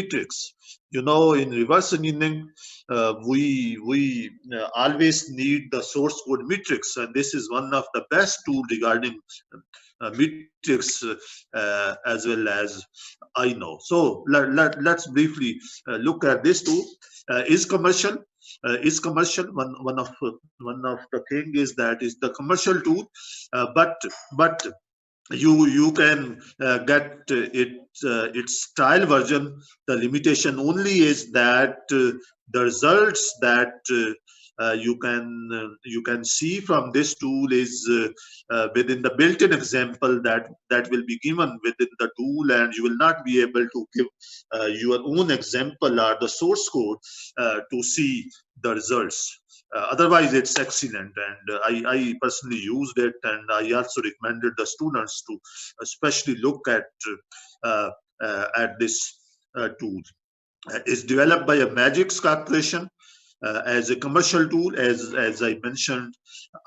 matrix. In reverse engineering, we always need the source code matrix, and this is one of the best tool regarding matrix as well as I know. So let's briefly look at this tool. Is commercial. One of the thing is that is the commercial tool, but you can get its trial version. The limitation only is that the results that you can see from this tool is within the built-in example that will be given within the tool, and you will not be able to give your own example or the source code to see the results. Otherwise, it's excellent, and I personally used it, and I also recommended the students to especially look at this tool. It's developed by a Magix Corporation as a commercial tool, as I mentioned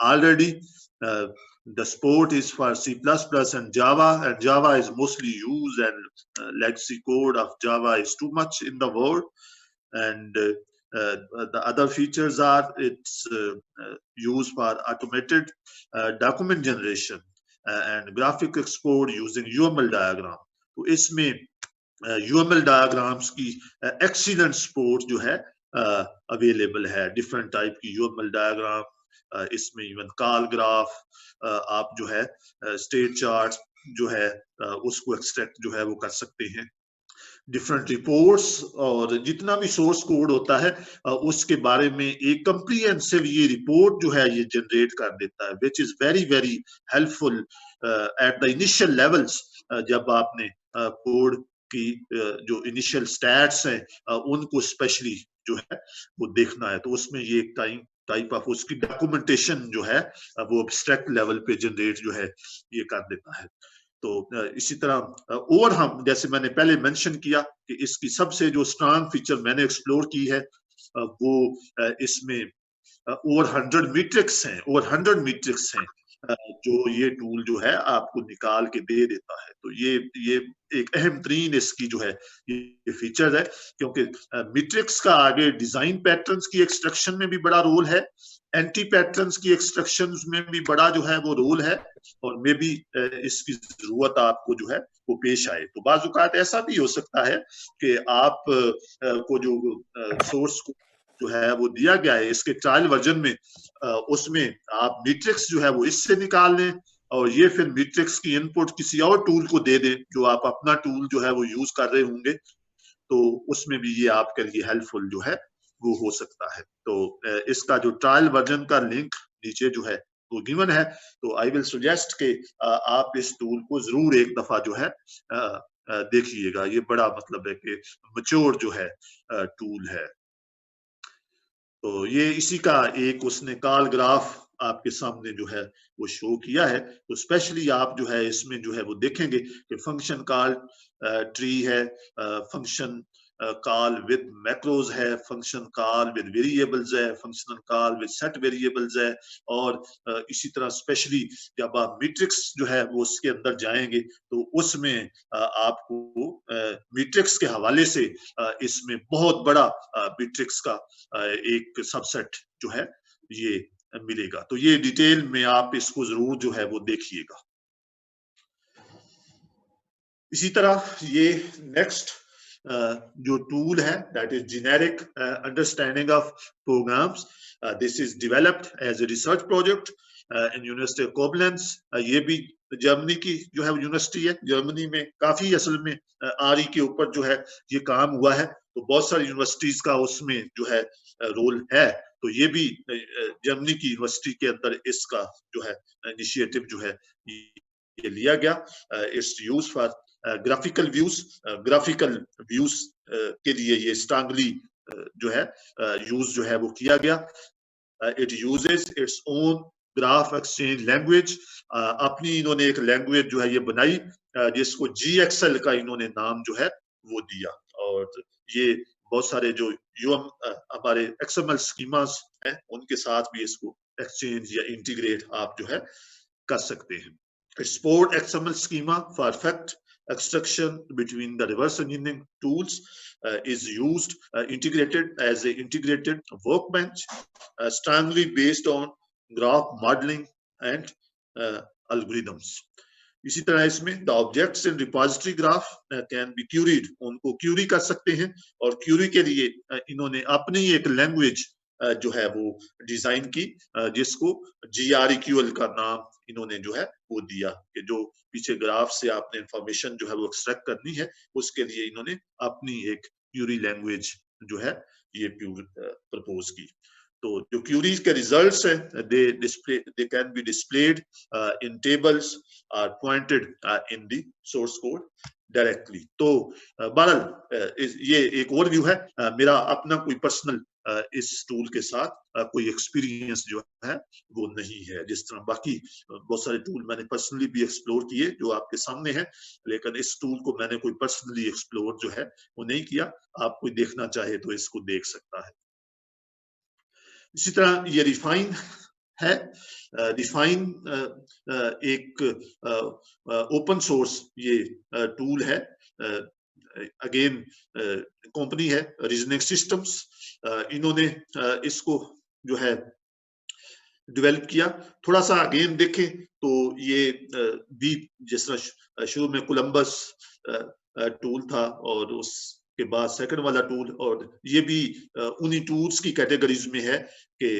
already. The support is for C++ and Java is mostly used, and legacy code of Java is too much in the world. And the other features are it's used for automated document generation and graphic export using UML diagram. तो इसमें UML diagrams की excellent support जो है available है. Different type की UML diagram, इसमें even call graph, आप जो है state charts जो है उसको extract जो है वो कर सकते हैं. डिफरेंट रिपोर्ट्स और जितना भी सोर्स कोड होता है उसके बारे में एक कंप्रीहेंसिव ये रिपोर्ट जो है ये जनरेट कर देता है, which is very very helpful at the initial levels. जब आपने कोड की जो इनिशियल स्टैट्स हैं उनको स्पेशली जो है वो देखना है, तो उसमें ये एक टाइप ऑफ उसकी डॉक्यूमेंटेशन जो है वो एब्स्ट्रैक्ट लेवल पे जनरेट जो है ये कर देता है. तो इसी तरह और हम जैसे मैंने पहले मेंशन किया कि इसकी सबसे जो स्ट्रांग फीचर मैंने एक्सप्लोर की है वो इसमें ओवर 100 मैट्रिक्स हैं जो ये टूल जो है आपको निकाल के दे देता है. तो ये एक अहम तरीन इसकी जो है ये फीचर है, क्योंकि मैट्रिक्स का आगे डिजाइन पैटर्न्स की एक्सट्रैक्शन में भी बड़ा रोल है, एंटी पैटर्न्स की एक्सट्रैक्शन में भी बड़ा जो है वो रोल है, और मे भी इसकी जरूरत आपको जो है वो पेश आए. तो बाजुकात ऐसा भी हो सकता है कि आप को जो सोर्स को जो है वो दिया गया है इसके ट्रायल वर्जन में, उसमें आप मैट्रिक्स जो है वो इससे निकाल लें और ये फिर मैट्रिक्स की इनपुट किसी और टूल को दे दें जो आप अपना टूल जो है वो यूज कर रहे होंगे, तो उसमें भी ये आपके लिए हेल्पफुल जो है वो हो सकता है. तो इसका जो ट्रायल वर्जन का लिंक नीचे जो है वो गिवन है, तो आई विल सजेस्ट कि आप इस टूल को जरूर एक दफा जो है देखिएगा. ये बड़ा मतलब है कि मैच्योर जो है टूल है. तो ये इसी का एक उसने कॉल ग्राफ आपके सामने जो है वो शो किया है. तो स्पेशली आप जो है इसमें जो है वो देखेंगे कि फंक्शन कॉल ट्री है, फंक्शन कॉल विद मैक्रोज है, फंक्शन कॉल विद वेरिएबल्स है, functional call with set variables है, और इसी तरह स्पेशली जब आप मैट्रिक्स जो है वो उसके अंदर जाएंगे तो उसमें आपको मैट्रिक्स के हवाले से इसमें बहुत बड़ा मैट्रिक्स का एक सबसेट जो है ये मिलेगा. तो ये डिटेल में आप इसको जरूर जो है वो देखिएगा. इसी तरह ये नेक्स्ट जो टूल है that is generic understanding of programs. This is developed as a research project in university of Koblenz. ये भी जर्मनी की जो है यूनिवर्सिटी है. जर्मनी में काफी असल में आरई के ऊपर जो है ये काम हुआ है, तो बहुत सारी यूनिवर्सिटीज का उसमें जो है रोल है. तो ये भी जर्मनी की यूनिवर्सिटी के अंदर इसका जो है इनिशिएटिव जो है ये लिया गया. It's use for graphical views के लिए ये स्ट्रांगली जो है यूज जो है वो किया गया. It uses its own graph exchange language. अपनी इन्होंने एक लैंग्वेज जो है ये बनाई जिसको GXL का इन्होंने नाम जो है वो दिया, और ये बहुत सारे जो हमारे XML स्कीमास हैं उनके साथ भी इसको एक्सचेंज या इंटीग्रेट आप जो है कर सकते हैं. Export XML schema for fact extraction between the reverse engineering tools. is used integrated as a integrated workbench strongly based on graph modeling and algorithms. इसी तरह इसमें the objects in repository graph can be queried, उनको query कर सकते हैं और Curie के लिए इन्होंने अपनी एक लैंग्वेज जो है वो डिजाइन की जिसको GREQL का नाम इन्होंने जो है वो दिया कि जो पीछे ग्राफ से आपने इंफॉर्मेशन जो है वो एक्सट्रैक्ट करनी है उसके लिए इन्होंने अपनी एक क्यूरी लैंग्वेज जो है ये प्रपोज की। तो जो क्यूरीज के रिजल्ट्स हैं they can be displayed in tables are pointed in the source code directly. तो बहरहाल ये एक और व्यू है, मेरा अपना कोई पर्सनल इस टूल के साथ कोई एक्सपीरियंस जो है वो नहीं है। जिस तरह बाकी बहुत सारे टूल मैंने पर्सनली भी एक्सप्लोर किए जो आपके सामने है, लेकिन इस टूल को मैंने कोई पर्सनली एक्सप्लोर जो है वो नहीं किया। आप कोई देखना चाहे तो इसको देख सकता है। इसी तरह ये रिफाइन है। रिफाइन एक ओपन सोर्स ये टूल है, अगेन कंपनी है रीजनिंग सिस्टम्स, इन्होंने इसको जो है डेवलप किया। थोड़ा सा अगेन देखें तो ये भी जिस तरह शुरू में कोलंबस टूल था और उसके बाद सेकंड वाला टूल, और ये भी उन्हीं टूल्स की कैटेगरीज में है कि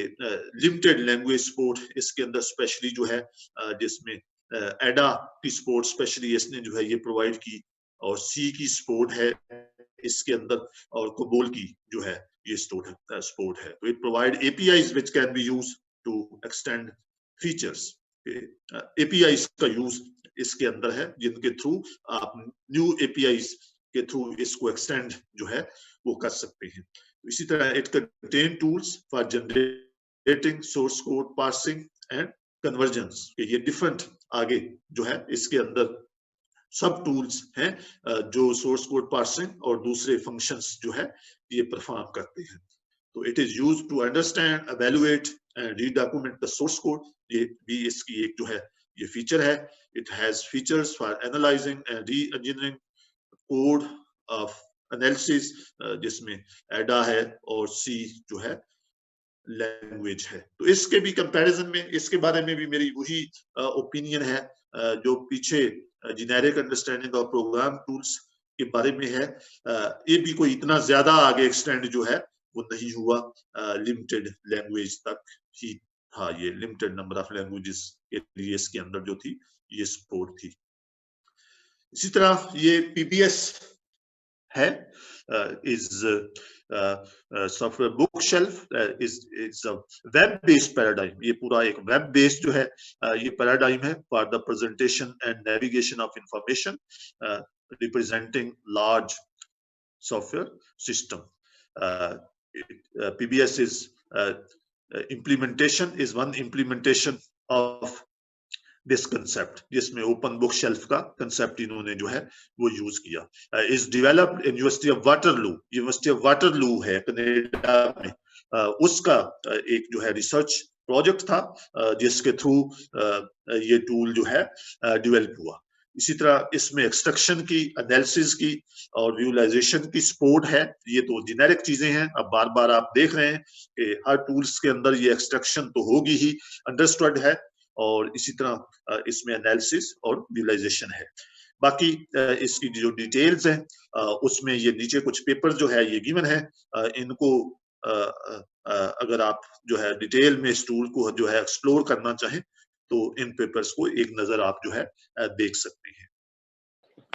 लिमिटेड लैंग्वेज सपोर्ट इसके अंदर स्पेशली जो है जिसमें एडा की सपोर्ट स्पेशली इसने जो है ये प्रोवाइड की, और सी की सपोर्ट है इसके अंदर, और कोबोल की जो है ये सपोर्ट है। तो it provide APIs which can be used to extend features। APIs का यूज इसके अंदर है जिनके थ्रू आप न्यू APIs के थ्रू इसको एक्सटेंड जो है वो कर सकते हैं। इसी तरह it contain tools for generating source code parsing and convergence. ये डिफरेंट आगे जो है इसके अंदर सब टूल्स हैं जो सोर्स कोड पार्सिंग और दूसरे फंक्शंस जो है ये परफॉर्म करते हैं। तो it is used to understand, evaluate and redocument the source code. ये भी इसकी एक जो है ये फीचर है। It has features for analysing and reengineering code of analysis, जिसमें एडा है और सी जो है लैंग्वेज है। तो इसके भी कंपैरिजन में इसके बारे में भी मेरी वही ओपिनियन है जो पीछे generic understanding of program tools के बारे में है। ये भी कोई इतना ज्यादा आगे एक्सटेंड जो है वो नहीं हुआ, लिमिटेड लैंग्वेज तक ही था। ये लिमिटेड नंबर ऑफ लैंग्वेजेस के लिए इसके अंदर जो थी ये सपोर्ट थी। इसी तरह ये PBS है, is software bookshelf, is a web based paradigm। ये पूरा एक वेब बेस्ड जो है ये पैराडाइम है for the presentation and navigation of information representing large software system. PBS is implementation is one implementation of this concept, जिसमें open book shelf का concept इन्होंने जो है वो यूज किया। Is developed in university of Waterloo. University of Waterloo है Canada में, उसका एक जो है रिसर्च प्रोजेक्ट था जिसके थ्रू ये टूल जो है डेवलप हुआ। इसी तरह इसमें एक्सट्रैक्शन की, एनालिसिस की और विजुअलाइजेशन की सपोर्ट है। ये तो जेनेरिक चीजें हैं। अब बार बार आप देख रहे हैं कि हर टूल्स के अंदर ये एक्सट्रैक्शन तो होगी ही, अंडरस्टूड है, और इसी तरह इसमें एनालिसिस और विजुअलाइजेशन है। बाकी इसकी जो डिटेल्स हैं उसमें ये नीचे कुछ पेपर जो है ये गिवन है। इनको अगर आप जो है डिटेल में इस टूल को जो है एक्सप्लोर करना चाहें तो इन पेपर्स को एक नजर आप जो है देख सकते हैं।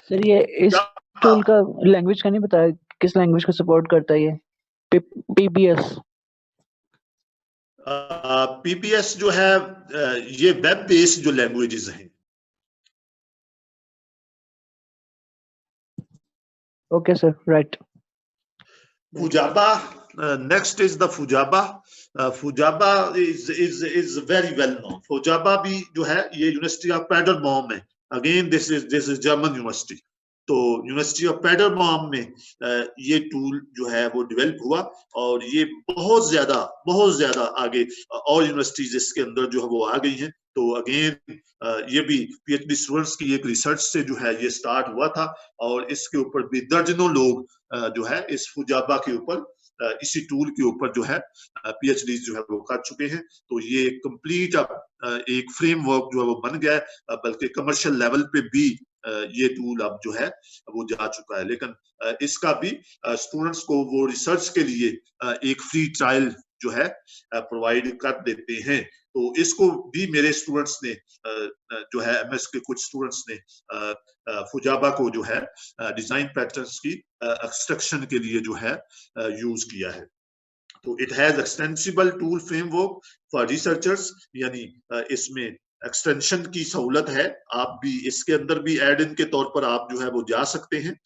सर ये इस टूल का लैंग्वेज का नहीं बताया, किस लैंग्वेज को सपोर्ट करता है ये PBS? PBS जो है ये वेब बेस्ड जो लैंग्वेजेस हैं। Okay sir, right. Fujaba, next is the Fujaba. Fujaba is very well known. Fujaba भी जो है ये यूनिवर्सिटी ऑफ पैडरबॉम में, again this is German university. तो यूनिवर्सिटी ऑफ पैडरबॉम में ये टूल जो है वो डेवलप हुआ और ये बहुत ज्यादा आगे और यूनिवर्सिटीज इसके अंदर जो है वो आ गई हैं। तो अगेन ये भी पीएचडी स्टूडेंट्स की एक रिसर्च से जो है ये स्टार्ट हुआ था, और इसके ऊपर भी दर्जनों लोग जो है इस फुजाबा के ऊपर इसी टूल के ऊपर जो है पीएचडी जो है वो कर चुके हैं। तो ये कंप्लीट अब एक फ्रेमवर्क जो है वो बन गया है, बल्कि कमर्शियल लेवल पे भी ये टूल अब जो है वो जा चुका है। लेकिन इसका भी स्टूडेंट्स को वो रिसर्च के लिए एक फ्री ट्रायल जो है प्रोवाइड कर देते हैं। तो इसको भी मेरे स्टूडेंट्स ने जो है एमएस के कुछ स्टूडेंट्स ने फुजाबा को जो है डिजाइन पैटर्न्स की एक्सट्रैक्शन के लिए जो है यूज किया है। तो it has extensible tool framework for researchers, यानी इसमें एक्सटेंशन की सहूलत है। आप भी इसके अंदर भी एड इन के तौर पर आप जो है वो जा सकते हैं,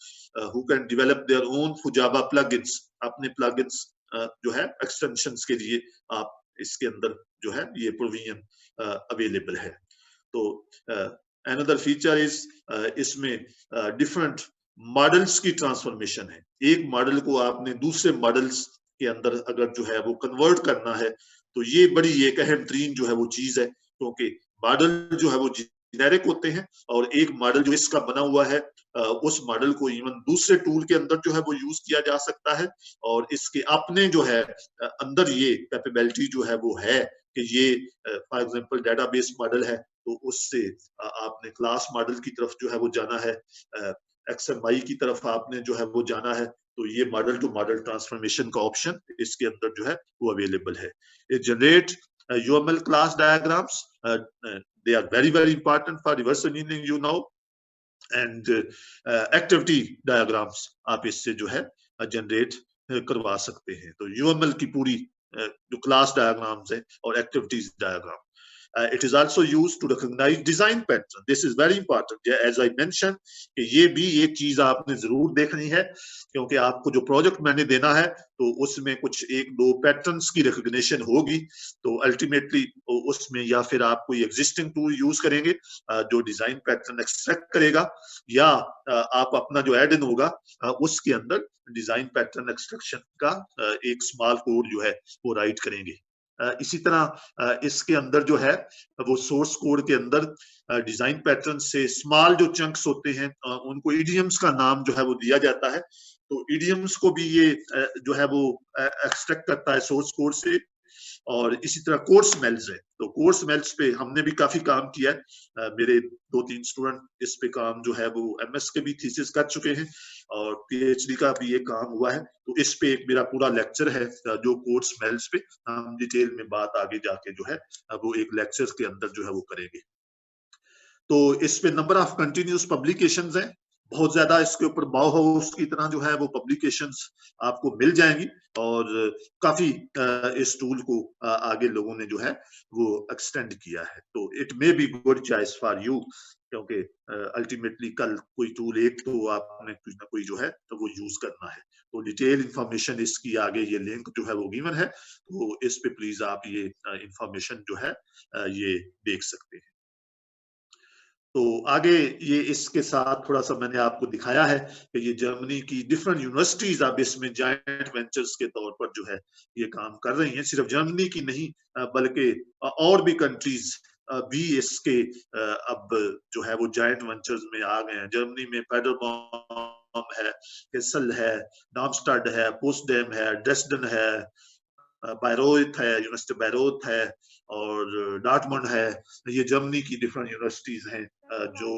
who can develop their own Fujaba plugins, अपने प्लगइन्स जो है एक्सटेंशंस के लिए आप इसके अंदर जो है ये प्रोविजन अवेलेबल है। तो अनदर फीचर इज इसमें डिफरेंट मॉडल्स की ट्रांसफॉर्मेशन है। एक मॉडल को आपने दूसरे मॉडल्स के अंदर अगर जो है वो कन्वर्ट करना है, तो ये बड़ी एक अहम तरीन जो है वो चीज है, क्योंकि मॉडल जो है वो जेनेरिक होते हैं, और एक मॉडल जो इसका बना हुआ है उस मॉडल को इवन दूसरे टूल के अंदर जो है वो यूज किया जा सकता है, और इसके अपने जो है अंदर ये कैपेबिलिटी जो है वो है कि ये फॉर एग्जांपल डेटाबेस मॉडल है, तो उससे आपने क्लास मॉडल की तरफ जो है वो जाना है, एक्सएमआई की तरफ आपने जो है वो जाना है, तो ये मॉडल टू मॉडल ट्रांसफॉर्मेशन का ऑप्शन इसके अंदर जो है वो अवेलेबल है। It generate UML class diagrams. They are very, very important for reverse engineering, you know. And activity diagrams आप इससे जो है जनरेट करवा सकते हैं। तो UML की पूरी जो क्लास डायग्राम्स है और activities diagram, it is also used to recognize design pattern. This is very important. As I mentioned, कि ये भी एक चीज आपने जरूर देखनी है, क्योंकि आपको जो प्रोजेक्ट मैंने देना है तो उसमें कुछ एक दो पैटर्न्स की रिकॉग्निशन होगी। तो अल्टीमेटली उसमें या फिर आप कोई एग्जिस्टिंग टूल यूज करेंगे जो डिजाइन पैटर्न एक्सट्रैक्ट करेगा, या आप अपना जो एड इन होगा उसके अंदर डिजाइन पैटर्न एक्सट्रैक्शन का एक स्मॉल कोड जो है वो राइट करेंगे। इसी तरह इसके अंदर जो है वो सोर्स कोड के अंदर डिजाइन पैटर्न से स्मॉल जो चंक्स होते हैं उनको इडियम्स का नाम जो है वो दिया जाता है। तो इडियम्स को भी ये जो है वो एक्सट्रैक्ट करता है सोर्स कोड से। और इसी तरह कोर्स मेल्स है, तो कोर्स मेल्स पे हमने भी काफी काम किया है। मेरे 2-3 स्टूडेंट इस पे काम जो है वो एमएस के भी थीसिस कर चुके हैं, और पीएचडी का भी ये काम हुआ है। तो इस पे एक मेरा पूरा लेक्चर है जो कोर्स मेल्स पे हम डिटेल में बात आगे जाके जो है वो एक लेक्चर के अंदर जो है वो करेंगे। तो इस पे नंबर ऑफ कंटिन्यूस पब्लिकेशंस हैं, बहुत ज्यादा इसके ऊपर बाउहाउस की तरह जो है वो पब्लिकेशंस आपको मिल जाएंगी, और काफी इस टूल को आगे लोगों ने जो है वो एक्सटेंड किया है। तो it may be good choice for you, क्योंकि अल्टीमेटली कल कोई टूल एक तो आपने कुछ ना कोई जो है तो वो यूज करना है। तो डिटेल इंफॉर्मेशन इसकी आगे ये लिंक जो है वो गिवन है, तो इस पे प्लीज आप ये इंफॉर्मेशन जो है ये देख सकते हैं। तो आगे ये इसके साथ थोड़ा सा मैंने आपको दिखाया है कि ये जर्मनी की डिफरेंट यूनिवर्सिटीज अब इसमें जॉइंट वेंचर्स के तौर पर जो है ये काम कर रही हैं। सिर्फ जर्मनी की नहीं बल्कि और भी कंट्रीज भी इसके अब जो है वो जॉइंट वेंचर्स में आ गए हैं। जर्मनी में पेडरबॉम है, केसल है, डार्मस्टाड है, पोस्टडेम है, ड्रेसडन है, बायरोथ है, यूनिवर्सिटी बायरोथ है, और डॉर्टमुंड है। ये जर्मनी की डिफरेंट यूनिवर्सिटीज हैं जो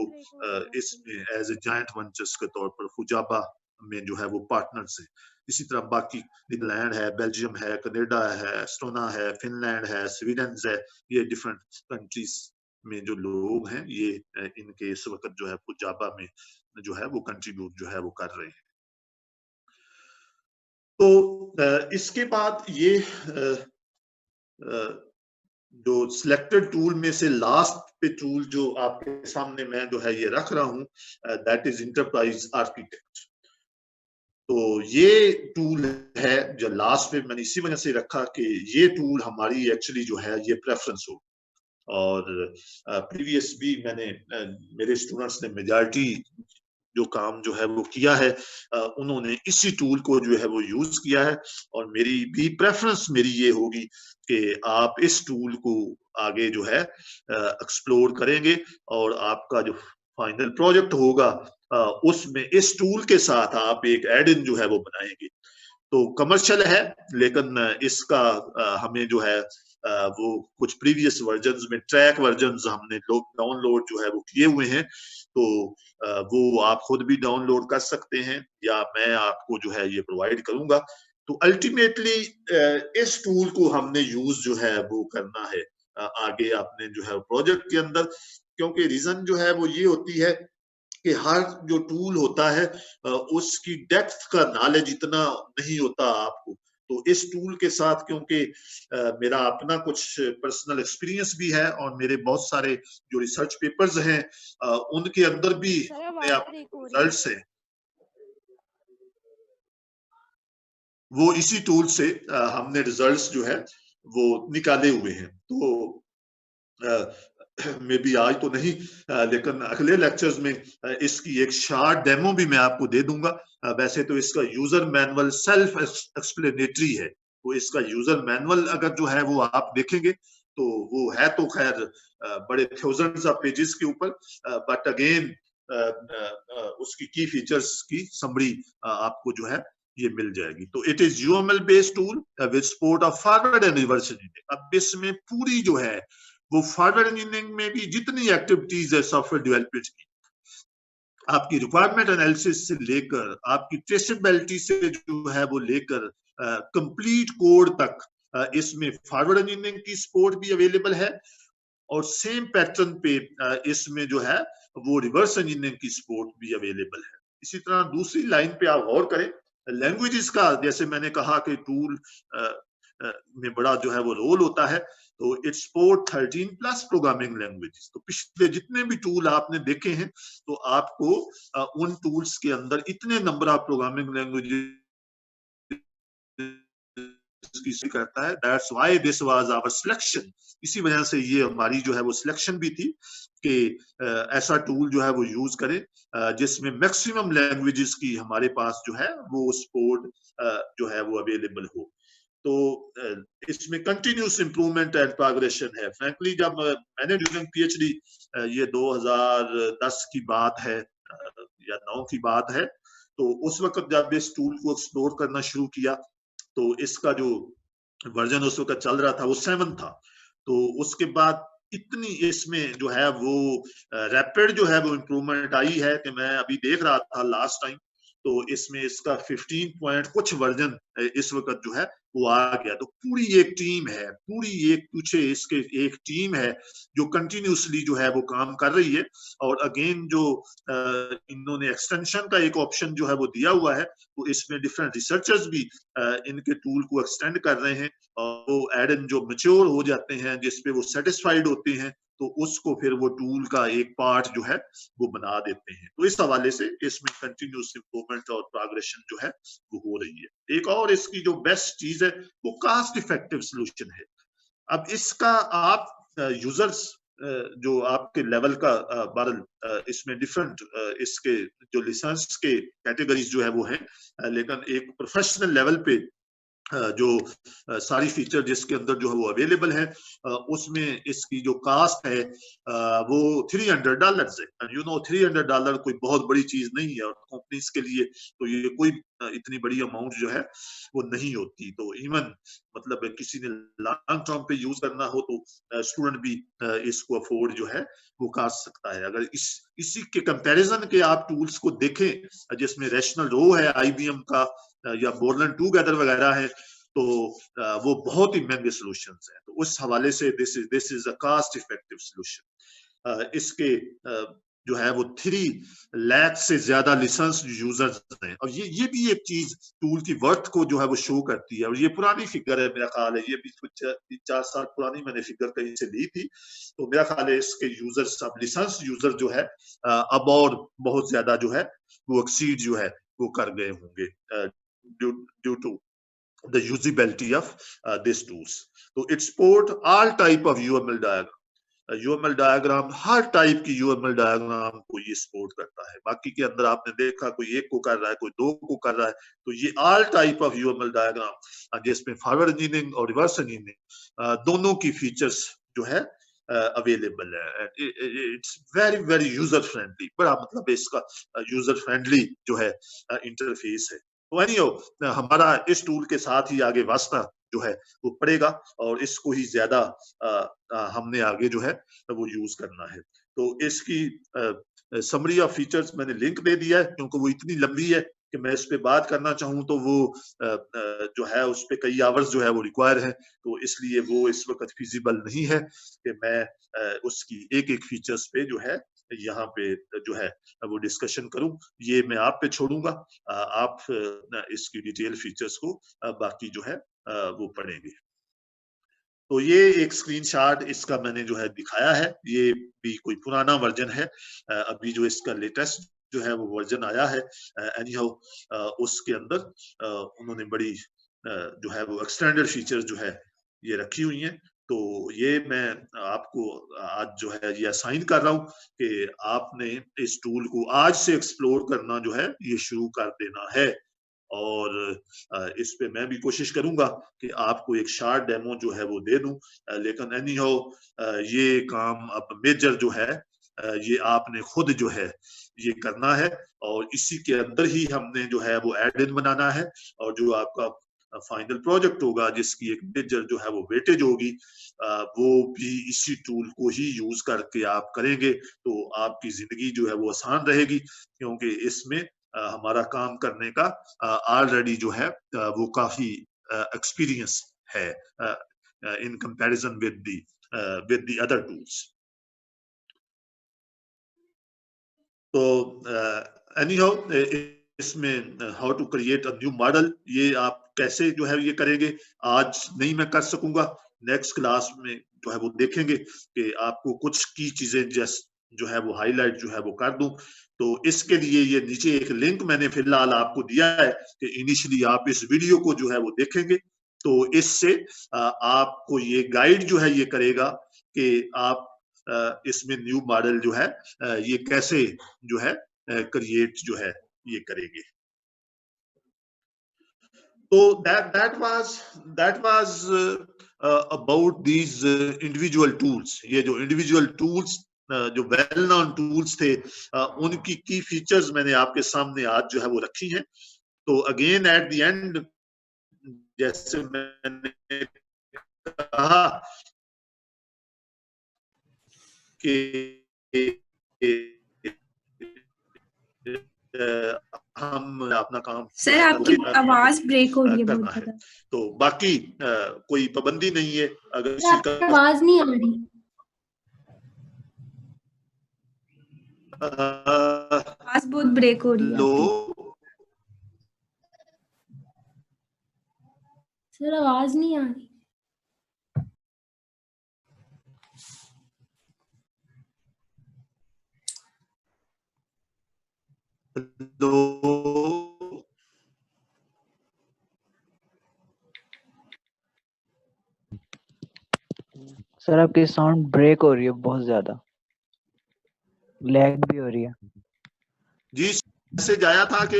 इसमें एज ए जॉइंट वेंचर्स के तौर पर फुजाबा में जो है वो पार्टनर्स हैं। इसी तरह बाकी नीदरलैंड है, बेल्जियम है, कनाडा है, एस्टोना है, फिनलैंड है, स्वीडन है। ये डिफरेंट कंट्रीज में जो लोग हैं ये इनके इस वक्त जो है फुजाबा में जो है वो कंट्रीब्यूट जो है वो कर रहे हैं। तो इसके बाद ये जो सिलेक्टेड टूल में से लास्ट पे टूल जो आपके सामने मैं जो है ये रख रहा हूं, दैट इज इंटरप्राइज आर्किटेक्ट। तो ये टूल है जो लास्ट पे मैंने इसी वजह से रखा कि ये टूल हमारी एक्चुअली जो है ये प्रेफरेंस हो। और प्रीवियस भी मैंने मेरे स्टूडेंट्स ने मेजॉरिटी जो काम जो है वो किया है, उन्होंने इसी टूल को जो है वो यूज किया है। और मेरी भी प्रेफरेंस मेरी ये होगी कि आप इस टूल को आगे जो है एक्सप्लोर करेंगे, और आपका जो फाइनल प्रोजेक्ट होगा उसमें इस टूल के साथ आप एक एड इन जो है वो बनाएंगे। तो कमर्शियल है, लेकिन इसका हमें जो है वो कुछ प्रीवियस वर्जन्स में ट्रैक वर्जन्स हमने लोग डाउनलोड जो है वो किए हुए हैं, तो वो आप खुद भी डाउनलोड कर सकते हैं, या मैं आपको जो है ये प्रोवाइड करूंगा। तो अल्टीमेटली इस टूल को हमने यूज जो है वो करना है आगे आपने जो है प्रोजेक्ट के अंदर, क्योंकि रीजन जो है वो ये होती है कि हर जो टूल होता है उसकी डेप्थ का नॉलेज इतना नहीं होता आपको। तो इस टूल के साथ, क्योंकि मेरा अपना कुछ पर्सनल एक्सपीरियंस भी है और मेरे बहुत सारे जो रिसर्च पेपर्स हैं उनके अंदर भी हमने अपने रिजल्ट्स हैं वो इसी टूल से हमने रिजल्ट्स जो है वो निकाले हुए हैं। तो मे बी आज तो नहीं, लेकिन अगले लेक्चर्स में इसकी एक शार्ट डेमो भी मैं आपको दे दूंगा। वैसे तो इसका यूजर मैनुअल सेल्फ एक्सप्लेनेटरी है, तो इसका यूजर मैनुअल अगर जो है वो आप देखेंगे तो वो है तो खैर बड़े थाउजेंड्स ऑफ पेजेस के ऊपर, बट अगेन उसकी की फीचर्स की समरी आपको जो है ये मिल जाएगी। तो it is UML based tool with support of forward and reverse engineering. अब इसमें पूरी जो है वो फॉरवर्ड इंजीनियरिंग में भी जितनी एक्टिविटीज है सॉफ्टवेयर डेवलपमेंट की, आपकी रिक्वायरमेंट एनालिसिस से लेकर आपकी ट्रेसेबिलिटी से जो है वो लेकर कंप्लीट कोड तक, इसमें फॉरवर्ड इंजीनियरिंग की सपोर्ट भी अवेलेबल है, और सेम पैटर्न पे इसमें जो है वो रिवर्स इंजीनियरिंग की सपोर्ट भी अवेलेबल है। इसी तरह दूसरी लाइन पे आप गौर करें, लैंग्वेजेस का, जैसे मैंने कहा कि टूल में बड़ा जो है वो रोल होता है, तो it's support 13 plus programming languages. तो पिछले जितने भी टूल आपने देखे हैं, तो आपको उन टूल्स के अंदर इतने नंबर ऑफ प्रोग्रामिंग लैंग्वेजेस करता है। That's why this was our selection. इसी वजह से ये हमारी जो है वो सिलेक्शन भी थी कि ऐसा टूल जो है वो यूज करें जिसमें मैक्सिमम लैंग्वेजेस की हमारे पास जो है वो सपोर्ट जो है वो अवेलेबल हो। तो इसमें कंटिन्यूस इंप्रूवमेंट एंड प्रोग्रेशन है। फ्रैंकली जब मैंने ड्यूरिंग पीएचडी, ये 2010 की बात है या 9 की बात है, तो उस वक्त जब इस टूल को एक्सप्लोर करना शुरू किया, तो इसका जो वर्जन उस वक्त चल रहा था वो 7 था। तो उसके बाद इतनी इसमें जो है वो रैपिड जो है वो इम्प्रूवमेंट आई है कि मैं अभी देख रहा था लास्ट टाइम, तो इसमें इसका 15 पॉइंट कुछ वर्जन इस वक्त जो है वो आ गया। तो पूरी एक टीम है, पूरी एक पीछे इसके एक टीम है जो कंटिन्यूसली जो है वो काम कर रही है। और अगेन जो इन्होंने एक्सटेंशन का एक ऑप्शन जो है वो दिया हुआ है, तो इसमें डिफरेंट रिसर्चर्स भी इनके टूल को एक्सटेंड कर रहे हैं, और वो एड इन जो मैच्योर हो जाते हैं जिसपे वो सेटिस्फाइड होते हैं, तो उसको फिर वो टूल का एक पार्ट जो है वो बना देते हैं। तो इस हवाले से इसमें कंटिन्यूस इंप्रूवमेंट और प्रोग्रेशन जो है वो हो रही है। एक और इसकी जो बेस्ट चीज है वो कॉस्ट इफेक्टिव सोल्यूशन है। अब इसका आप यूजर्स जो आपके लेवल का बारल इसमें डिफरेंट इसके जो लिसेंस के कैटेगरीज जो है वो है, लेकिन एक प्रोफेशनल लेवल पे जो सारी फीचर जिसके अंदर जो है वो अवेलेबल है, उसमें इसकी जो कास्ट है वो $300 है। यू नो $300 कोई बहुत बड़ी चीज नहीं है, और कंपनीज के लिए तो ये कोई इतनी बड़ी अमाउंट जो है वो नहीं होती। तो इवन मतलब किसी ने लॉन्ग टर्म पे यूज करना हो तो स्टूडेंट भी इसको अफोर्ड जो है वो कर सकता है। अगर इसी के कंपैरिजन के आप टूल्स को देखें जिसमें रैशनल रो है आईबीएम का, या बोर्लन टूगेदर वगैरह है, तो वो बहुत ही महंगे सॉल्यूशंस हैं। तो उस हवाले से this is a cost effective solution. इसके जो है वो 3 लाख से ज्यादा लाइसेंस यूजर्स हैं, और ये भी एक चीज टूल की वर्थ को जो है वो शो करती है। और ये पुरानी फिगर है, मेरा ख्याल है ये भी कुछ 4 साल पुरानी मैंने फिगर कहीं से ली थी। तो मेरा ख्याल है इसके यूजर्स, अब लाइसेंस यूजर जो है अब और बहुत ज्यादा जो है वो एक्सीड जो है वो कर गए होंगे due to the usability of these tools. So it support all type of UML diagram. UML diagram, her type की यूएमएल डायग्राम को ये सपोर्ट करता है। बाकी के अंदर आपने देखा कोई एक को कर रहा है, कोई दो को कर रहा है, तो ये all type of UML diagram जिसमें फॉरवर्ड इंजीनियरिंग और रिवर्स इंजीनियरिंग दोनों की फीचर्स जो है अवेलेबल है। It's very very user friendly, बड़ा मतलब इसका यूजर फ्रेंडली जो है इंटरफेस है। तो एनीहो हमारा इस टूल के साथ ही आगे वास्ता जो है वो पड़ेगा और इसको ही ज्यादा हमने आगे जो है वो यूज करना है। तो इसकी समरी ऑफ फीचर्स मैंने लिंक दे दिया है, क्योंकि वो इतनी लंबी है कि मैं इस पे बात करना चाहूँ तो वो जो है उस पे कई आवर्स जो है वो रिक्वायर है, तो इसलिए वो इस वक्त फिजिबल नहीं है कि मैं उसकी एक एक फीचर्स पे जो है यहाँ पे जो है वो डिस्कशन करूं। ये मैं आप पे छोड़ूंगा, आप इसकी डिटेल फीचर्स को बाकी जो है वो पढ़ेंगे। तो ये एक स्क्रीनशॉट इसका मैंने जो है दिखाया है, ये भी कोई पुराना वर्जन है, अभी जो इसका लेटेस्ट जो है वो वर्जन आया है एनीहाउ उसके अंदर उन्होंने बड़ी जो है वो एक्सटेंडेड फीचर्स जो है ये रखी हुई हैं। तो ये मैं आपको आज जो है ये असाइन कर रहा हूँ कि आपने इस टूल को आज से एक्सप्लोर करना जो है ये शुरू कर देना है। और इस पे मैं भी कोशिश करूंगा कि आपको एक शॉर्ट डेमो जो है वो दे दूं, लेकिन एनीहाउ ये काम अब मेजर जो है ये आपने खुद जो है ये करना है और इसी के अंदर ही हमने जो है वो एड इन बनाना है और जो आपका फाइनल प्रोजेक्ट होगा जिसकी एक मेजर जो है वो वेटेज होगी वो भी इसी टूल को ही यूज करके आप करेंगे तो आपकी जिंदगी जो है वो आसान रहेगी, क्योंकि इसमें हमारा काम करने का ऑलरेडी जो है वो काफी एक्सपीरियंस है in comparison with the other tools. तो एनीहाउ इसमें how to create a new model ये आप कैसे जो है ये करेंगे आज नहीं मैं कर सकूंगा, नेक्स्ट क्लास में जो है वो देखेंगे कि आपको कुछ की चीजें जो है वो हाईलाइट जो है वो कर दूं। तो इसके लिए ये नीचे एक लिंक मैंने फिलहाल आपको दिया है कि इनिशियली आप इस वीडियो को जो है वो देखेंगे, तो इससे आपको ये गाइड जो है ये करेगा कि आप इसमें न्यू मॉडल जो है ये कैसे जो है क्रिएट जो है ये करेंगे। तो that was about these individual tools। ये जो individual tools जो वेल नोन टूल्स थे उनकी की फीचर्स मैंने आपके सामने आज जो है वो रखी हैं। तो अगेन एट द एंड जैसे मैंने कहा कि हम अपना काम सर आपकी आवाज ब्रेक हो रही है करना है। तो बाकी कोई पाबंदी नहीं है अगर किसी का आवाज नहीं आ रही। आवाज बहुत ब्रेक हो रही है लो सर आवाज नहीं आ रही। सर आपकी साउंड ब्रेक हो रही है, बहुत ज्यादा लैग भी हो रही है। जी मैसेज आया था कि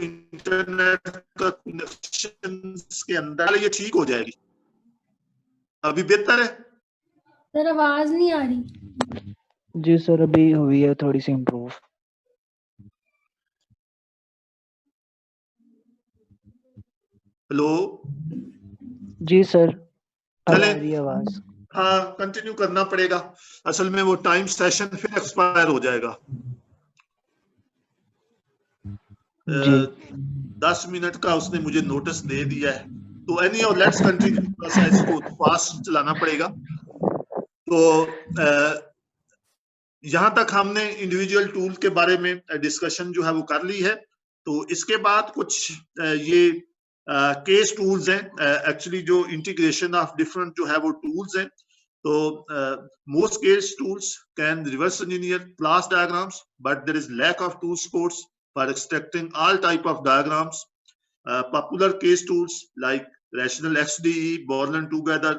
इंटरनेट का कनेक्शन के अंदर ये ठीक हो जाएगी, अभी बेहतर है। सर आवाज नहीं आ रही। जी सर अभी हुई है थोड़ी सी इम्प्रूव। हेलो जी सर अब आ चले रही है आवाज। हाँ कंटिन्यू करना पड़ेगा, असल में वो टाइम सेशन फिर एक्सपायर हो जाएगा। 10 मिनट का उसने मुझे नोटिस दे दिया है। तो एनीहाउ लेट्स कंटिन्यू, थोड़ा इसको फास्ट चलाना पड़ेगा। तो यहाँ तक हमने इंडिविजुअल टूल के बारे में डिस्कशन जो है वो कर ली है। तो इसके बाद कुछ ये केस टूल्स हैं, एक्चुअली जो इंटीग्रेशन ऑफ डिफरेंट जो है वो टूल्स हैं। तो most case tools can reverse engineer class diagrams, but there is lack of tool supports for extracting all type of diagrams. Popular case tools like rational XDE, Borland together,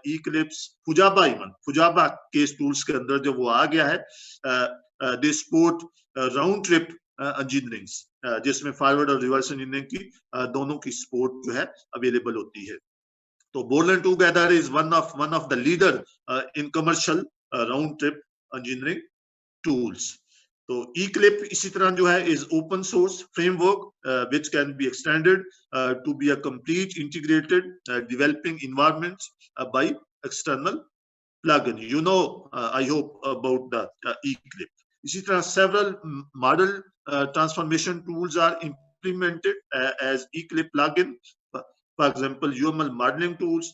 Eclipse, Fujaba, even Fujaba case tools के अंदर जो वो आ गया है, they support round trip engineering, जिसमें forward और reverse engineering की दोनों की सपोर्ट जो है अवेलेबल होती है। तो Borland together is one of the leader in commercial round trip engineering tools. तो Eclipse इसी तरह जो है is open source framework which can be extended to be a complete integrated developing environment by external plugin. You know, I hope about the Eclipse. इसी तरह several model transformation tools are implemented as Eclipse plugin. For example, UML modeling tools,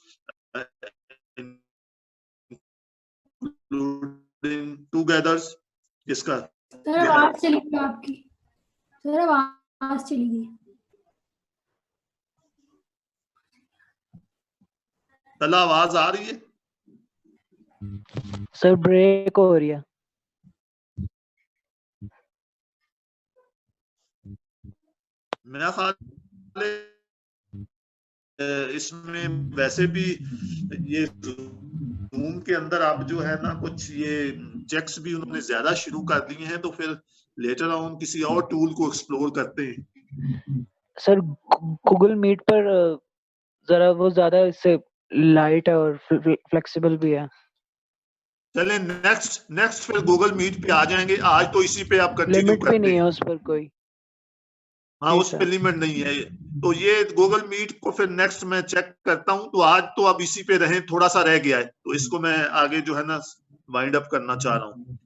including Togethers. इसका sir आवाज चली गई आपकी, sir आवाज चली गई। तला आवाज आ रही है? सर ब्रेक हो रही है। मेरा ख्याल इसमें वैसे भी ये जूम के अंदर आप जो है ना कुछ ये चेक्स भी उन्होंने ज्यादा शुरू कर दिए हैं, तो फिर लेटर ऑन किसी और टूल को एक्सप्लोर करते हैं। सर गूगल मीट पर जरा वो ज्यादा इससे लाइट है और फ्लेक्सिबल भी है। चलें नेक्स्ट फिर गूगल मीट पे आ जाएंगे। आज तो इसी पे आप कंटिन्यू लिमिट भी करते नहीं है हैं। उस पर कोई। हाँ, जी उस पे सर। लिमिट नहीं है। तो ये गूगल मीट को फिर नेक्स्ट मैं चेक करता हूँ। तो आज तो अब इसी पे रहें, थोड़ा सा रह गया है तो इसको मैं आगे जो है ना वाइंड अप करना चाह रहा हूँ।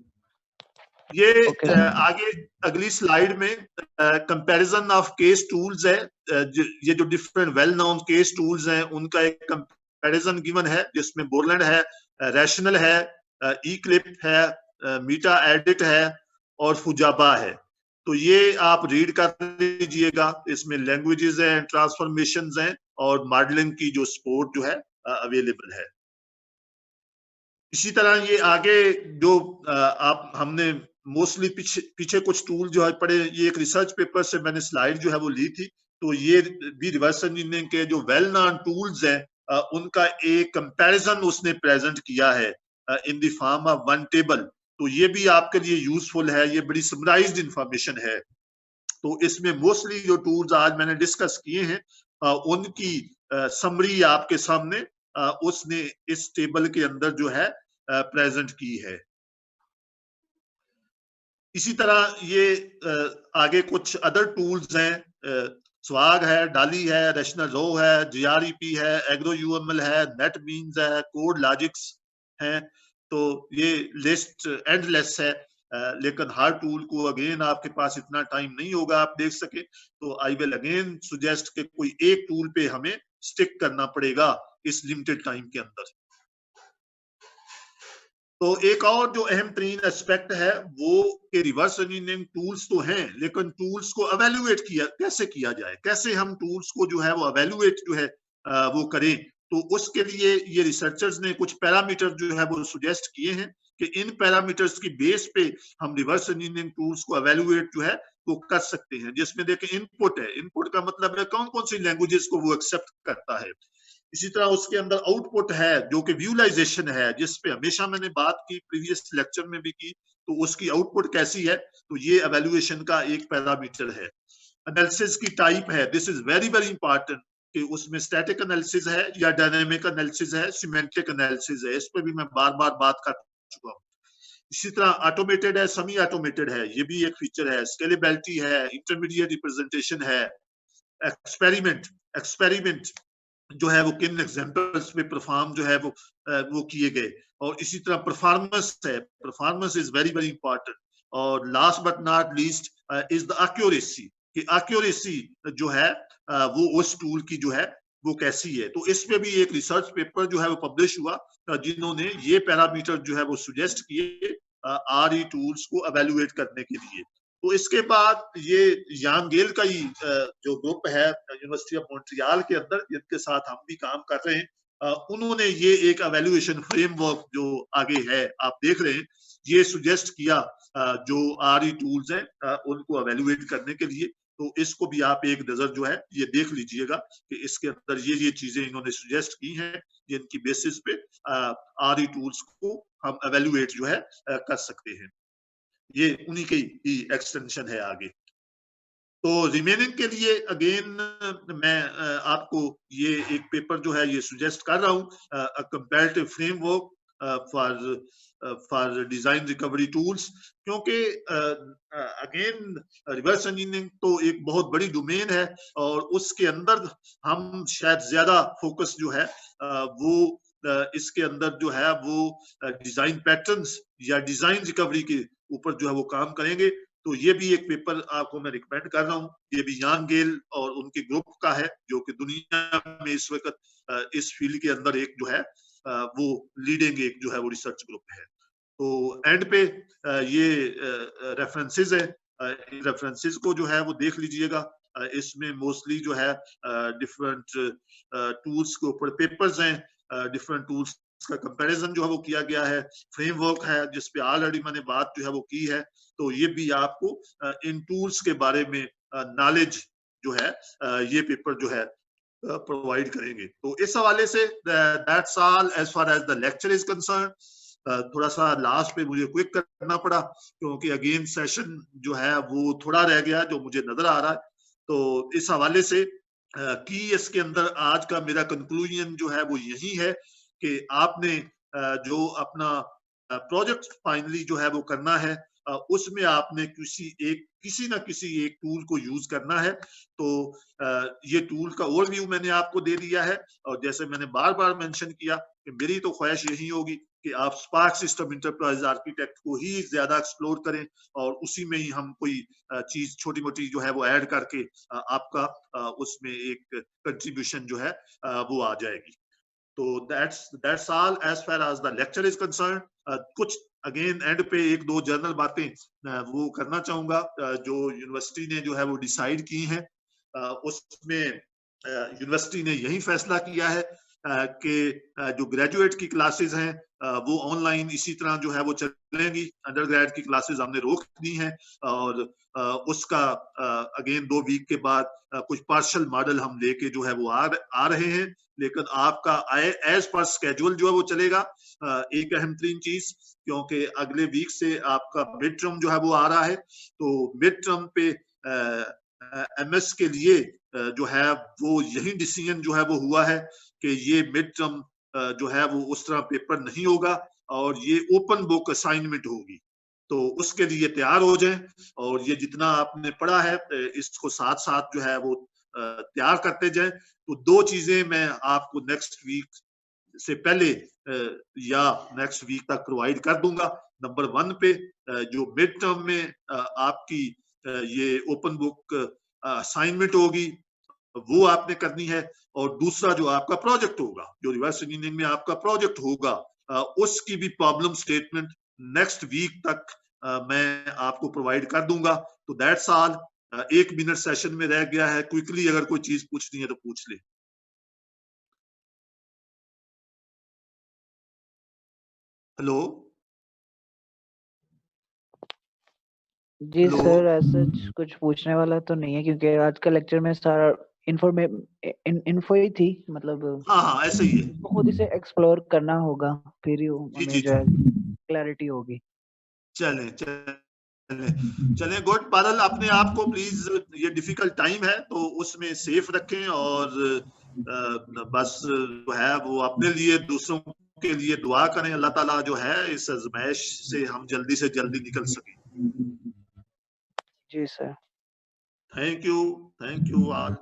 ये ओके सर। आगे अगली स्लाइड में कंपैरिजन ऑफ केस टूल्स है। ये जो different well known case tools हैं उनका एक कंपैरिजन गिवन है, जिसमें बोरलैंड है, रैशनल है, Eclipse है, मीटा एडिट है और फुजाबा है। तो ये आप रीड कर लीजिएगा। इसमें लैंग्वेजेस हैं, ट्रांसफॉर्मेशंस हैं और मॉडलिंग की जो सपोर्ट जो है अवेलेबल है। इसी तरह ये आगे जो आप हमने मोस्टली पीछे कुछ टूल जो है पढ़े, ये एक रिसर्च पेपर से मैंने स्लाइड जो है वो ली थी। तो ये भी रिवर्स इंजीनियरिंग के जो वेल नोन टूल्स हैं उनका एक कंपैरिजन उसने प्रेजेंट किया है in the form of one table. तो ये भी आपके लिए यूजफुल है, ये बड़ी समराइज्ड इंफॉर्मेशन है। तो इसमें मोस्टली जो टूल्स आज मैंने डिस्कस किए हैं उनकी समरी आपके सामने उसने इस टेबल के अंदर जो है प्रेजेंट की है। इसी तरह ये आगे कुछ अदर टूल्स हैं, स्वाग है, डाली है, रैशनल रो है, GREP है, एग्रो UML है, नेटबीन्स है, कोड लॉजिक्स है। तो ये लिस्ट एंडलेस है, लेकिन हर टूल को अगेन आपके पास इतना टाइम नहीं होगा आप देख सके। तो आई विल अगेन सुजेस्ट कि कोई एक टूल पे हमें स्टिक करना पड़ेगा इस लिमिटेड टाइम के अंदर। तो एक और जो अहम तरीन एस्पेक्ट है वो कि रिवर्स इंजीनियरिंग टूल्स तो हैं, लेकिन टूल्स को एवेल्युएट कैसे किया जाए, कैसे हम टूल्स को जो है वो एवेल्युएट जो है वो करें। तो उसके लिए ये रिसर्चर्स ने कुछ पैरामीटर जो है वो सुजेस्ट किए हैं कि इन पैरामीटर्स की बेस पे हम रिवर्स इंजीनियरिंग टूल्स को एवेल्युएट जो है वो कर सकते हैं। जिसमें देखें इनपुट है, इनपुट का मतलब है कौन कौन सी लैंग्वेजेस को वो एक्सेप्ट करता है। इसी तरह उसके अंदर आउटपुट है जो कि विजुअलाइजेशन है, जिस पे हमेशा मैंने बात की, प्रीवियस लेक्चर में भी की। तो उसकी आउटपुट कैसी है, तो ये एवेल्युएशन का एक पैरामीटर है। एनालिसिस की टाइप है, this is very very important कि उसमें स्टैटिक एनालिसिस है या डायनामिक एनालिसिस है, सिमेंटिक एनालिसिस है। इस पर भी मैं बार बार बात कर चुका हूँ। इसी तरह ऑटोमेटेड है, सेमी ऑटोमेटेड है, ये भी एक फीचर है। स्केलेबिलिटी है, इंटरमीडिएट रिप्रेजेंटेशन है, एक्सपेरिमेंट जो है वो किन एग्जांपल्स में परफॉर्म जो है वो किए गए। और इसी तरह परफॉर्मेंस है, performance is very very important. और last but not least is the accuracy, कि एक्यूरेसी जो है वो उस टूल की जो है वो कैसी है। तो इसमें भी एक रिसर्च पेपर जो है वो पब्लिश हुआ जिन्होंने ये पैरामीटर जो है वो सुजेस्ट किए RE टूल्स को एवेल्युएट करने के लिए। तो इसके बाद ये यान गेल का ही जो ग्रुप है यूनिवर्सिटी ऑफ मॉन्ट्रियल के अंदर, जिनके साथ हम भी काम कर रहे हैं, उन्होंने ये एक एवेल्युएशन फ्रेमवर्क जो आगे है आप देख रहे हैं, ये सुजेस्ट किया जो RE टूल्स हैं उनको एवेल्युएट करने के लिए। तो इसको भी आप एक नजर जो है ये देख लीजिएगा कि इसके अंदर ये चीजें इन्होंने सुजेस्ट की हैं, जिनकी बेसिस पे आरई टूल्स को हम एवेल्युएट जो है कर सकते हैं। ये उन्हीं की ही एक्सटेंशन है आगे। तो रिमेनिंग के लिए अगेन मैं आपको ये एक पेपर जो है ये सुजेस्ट कर रहा हूँ, comparative framework for design recovery tools, क्योंकि अगेन रिवर्स इंजीनियरिंग तो एक बहुत बड़ी डोमेन है और उसके अंदर हम शायद ज्यादा फोकस जो है वो इसके अंदर जो है वो डिजाइन पैटर्न्स या डिजाइन रिकवरी के ऊपर जो है वो काम करेंगे। तो ये भी एक पेपर आपको मैं रिकमेंड कर रहा हूँ। ये भी यान गेल और उनके ग्रुप का है, जो कि दुनिया में इस वक्त इस फील्ड के अंदर एक जो है वो लीडिंग एक जो है वो रिसर्च ग्रुप है। तो एंड पे ये रेफरेंसेस है, रेफरेंसेस को जो है वो देख लीजिएगा। इसमें मोस्टली जो है डिफरेंट टूल्स के ऊपर पेपर्स हैं, डिफरेंट टूल्स का कंपैरिजन जो है वो किया गया है, फ्रेमवर्क है जिसपे ऑलरेडी मैंने बात जो है वो की है। तो ये भी आपको इन टूल्स के बारे में नॉलेज जो है ये पेपर जो है प्रोवाइड करेंगे। तो इस हवाले से that's all as far as the lecture is concern. थोड़ा सा लास्ट पे मुझे क्विक करना पड़ा क्योंकि अगेन सेशन जो है वो थोड़ा रह गया जो मुझे नजर आ रहा है। तो इस हवाले से की इसके अंदर आज का मेरा कंक्लूजन जो है वो यही है कि आपने जो अपना प्रोजेक्ट फाइनली जो है वो करना है, उसमें आपने किसी ना किसी एक टूल को यूज करना है। तो ये टूल का ओवरव्यू मैंने आपको दे दिया है और जैसे मैंने बार बार मेंशन किया कि मेरी तो ख्वाहिश यही होगी कि आप स्पार्क सिस्टम इंटरप्राइज आर्किटेक्ट को ही ज्यादा एक्सप्लोर करें और उसी में ही हम कोई चीज छोटी मोटी जो है वो ऐड करके आपका उसमें एक कंट्रीब्यूशन जो है वो आ जाएगी। तो that's all as far as the lecture is concerned. कुछ अगेन एंड पे एक दो जनरल बातें वो करना चाहूंगा जो यूनिवर्सिटी ने जो है वो डिसाइड की हैं। उसमें यूनिवर्सिटी ने यही फैसला किया है कि जो ग्रेजुएट की क्लासेस हैं वो ऑनलाइन इसी तरह जो है वो चलेंगी। अंडर ग्रेड की क्लासेस हमने रोक दी हैं और उसका अगेन 2 वीक के बाद कुछ पार्शियल मॉडल हम लेके जो है वो आ रहे हैं, लेकिन आपका एज पर स्केड्यूल जो है वो चलेगा। एक अहम तरीन चीज, क्योंकि अगले वीक से आपका मिड टर्म जो है वो आ रहा है, तो मिड टर्म पे एमएस के लिए जो है वो यही डिसीजन जो है वो हुआ है कि ये मिड टर्म जो है वो उस तरह पेपर नहीं होगा और ये ओपन बुक असाइनमेंट होगी। तो उसके लिए तैयार हो जाएं और ये जितना आपने पढ़ा है इसको साथ साथ जो है वो तैयार करते जाएं। तो 2 चीजें मैं आपको नेक्स्ट वीक से पहले या नेक्स्ट वीक तक प्रोवाइड कर दूंगा। नंबर 1 पे जो मिड टर्म में आपकी ये ओपन बुक असाइनमेंट होगी वो आपने करनी है, और दूसरा जो आपका प्रोजेक्ट होगा, जो रिवर्स इंजीनियरिंग में आपका प्रोजेक्ट होगा, उसकी भी प्रॉब्लम स्टेटमेंट नेक्स्ट वीक तक मैं आपको प्रोवाइड कर दूंगा। तो दैट्स ऑल। 1 मिनट सेशन में रह गया है, क्विकली अगर कोई चीज पूछनी है तो पूछ ले। हेलो जी सर, ऐसा कुछ पूछने वाला तो नहीं है क्योंकि आज का लेक्चर में सारा इन्फो ही थी, मतलब हाँ ऐसे ही है। इसको खुद इसे एक्सप्लोर करना होगा, फिर ही हमें जो है क्लैरिटी होगी। चलें गुड। बादल अपने आप को प्लीज, ये डिफिकल्ट टाइम है तो उसमें सेफ रखें और बस जो है वो अपने लिए दूसरों के लिए दुआ करें, अल्लाह ताला जो है इस आजमाइश से हम जल्दी से जल्दी निकल सकें। जी सर, थैंक यू ऑल।